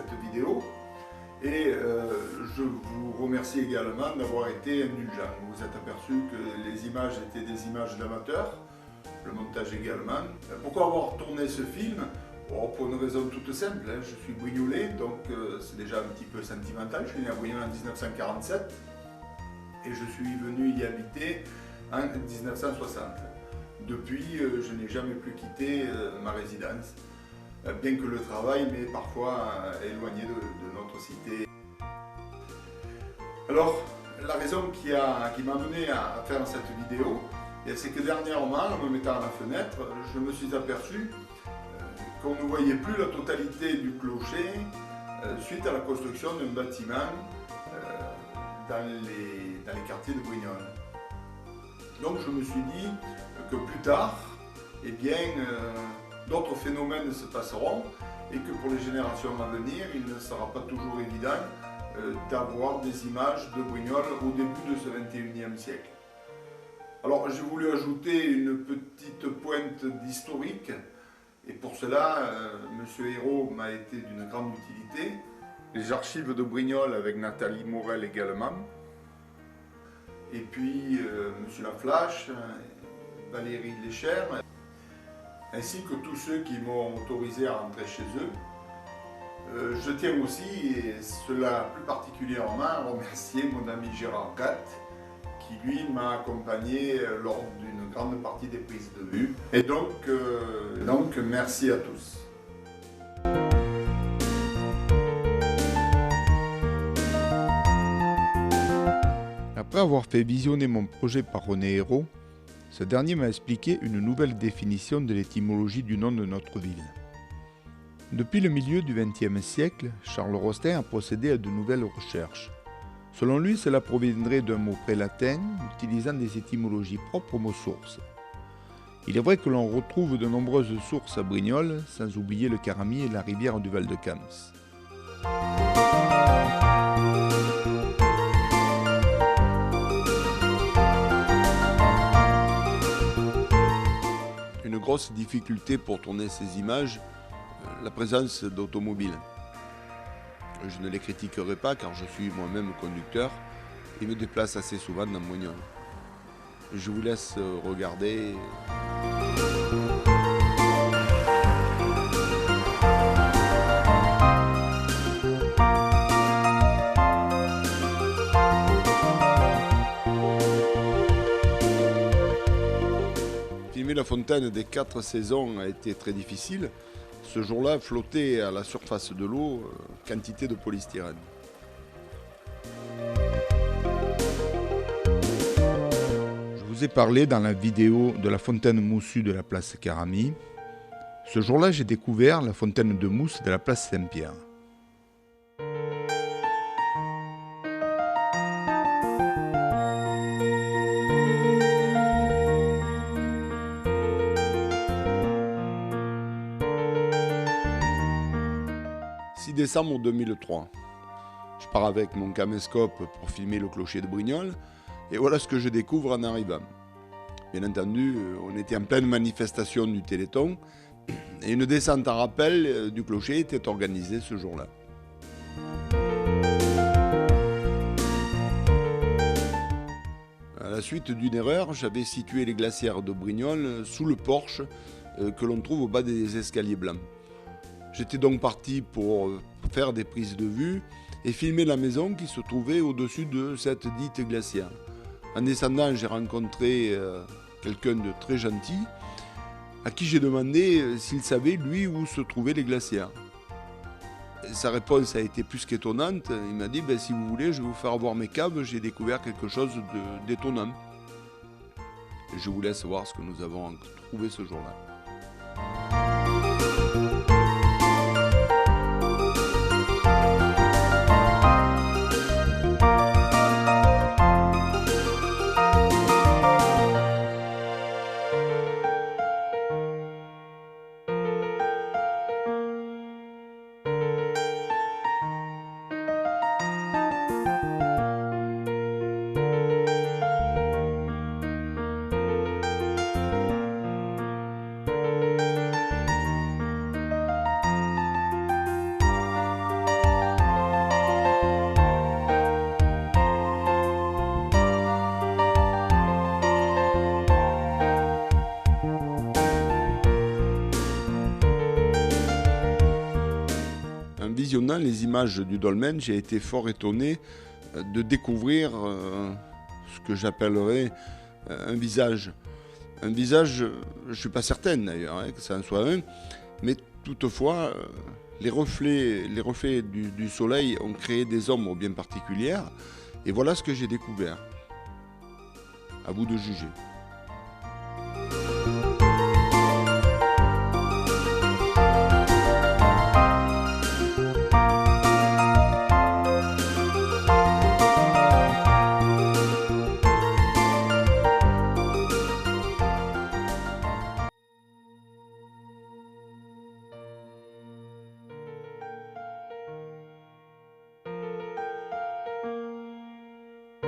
cette vidéo. Et je vous remercie également d'avoir été indulgent. Vous vous êtes aperçu que les images étaient des images d'amateurs, le montage également. Pourquoi avoir tourné ce film? Bon, pour une raison toute simple, hein. Je suis brignolais, donc c'est déjà un petit peu sentimental. Je suis né à Brignoles en 1947 et je suis venu y habiter en 1960. Depuis, je n'ai jamais plus quitté ma résidence, bien que le travail m'ait parfois éloigné de notre cité. Alors, la raison qui m'a amené à faire cette vidéo, c'est que dernièrement, en me mettant à la fenêtre, je me suis aperçu qu'on ne voyait plus la totalité du clocher suite à la construction d'un bâtiment dans les quartiers de Brignoles. Donc je me suis dit que plus tard, eh bien, d'autres phénomènes se passeront et que pour les générations à venir, il ne sera pas toujours évident d'avoir des images de Brignoles au début de ce 21e siècle. Alors j'ai voulu ajouter une petite pointe d'historique et pour cela, M. Hérault m'a été d'une grande utilité. Les archives de Brignoles avec Nathalie Morel également. Et puis M. Laflache, Valérie Léchère, ainsi que tous ceux qui m'ont autorisé à rentrer chez eux. Je tiens aussi, et cela plus particulièrement, à remercier mon ami Gérard Gatt, qui lui m'a accompagné lors d'une grande partie des prises de vue. Et donc merci à tous. Après avoir fait visionner mon projet par René Hérault, ce dernier m'a expliqué une nouvelle définition de l'étymologie du nom de notre ville. Depuis le milieu du XXe siècle, Charles Rostin a procédé à de nouvelles recherches. Selon lui, cela proviendrait d'un mot pré-latin utilisant des étymologies propres aux mots sources. Il est vrai que l'on retrouve de nombreuses sources à Brignoles, sans oublier le Caramy et la rivière du Val-de-Camps. Une grosse difficulté pour tourner ces images, la présence d'automobiles. Je ne les critiquerai pas car je suis moi-même conducteur et me déplace assez souvent dans Brignoles. Je vous laisse regarder. Filmer la fontaine des 4 saisons a été très difficile. Ce jour-là, flottait à la surface de l'eau quantité de polystyrène. Je vous ai parlé dans la vidéo de la fontaine moussue de la place Caramy. Ce jour-là, j'ai découvert la fontaine de mousse de la place Saint-Pierre. Décembre 2003. Je pars avec mon caméscope pour filmer le clocher de Brignoles et voilà ce que je découvre en arrivant. Bien entendu, on était en pleine manifestation du Téléthon et une descente en rappel du clocher était organisée ce jour-là. À la suite d'une erreur, j'avais situé les glacières de Brignoles sous le porche que l'on trouve au bas des escaliers blancs. J'étais donc parti pour faire des prises de vue et filmer la maison qui se trouvait au-dessus de cette dite glacière. En descendant, j'ai rencontré quelqu'un de très gentil à qui j'ai demandé s'il savait lui où se trouvaient les glacières. Sa réponse a été plus qu'étonnante. Il m'a dit si vous voulez, je vais vous faire voir mes caves, j'ai découvert quelque chose d'étonnant. Je vous laisse voir ce que nous avons trouvé ce jour-là. visionnant les images du dolmen, j'ai été fort étonné de découvrir ce que j'appellerais un visage. Un visage, je ne suis pas certain d'ailleurs que ça en soit un, mais toutefois, les reflets du soleil ont créé des ombres bien particulières, et voilà ce que j'ai découvert. À vous de juger.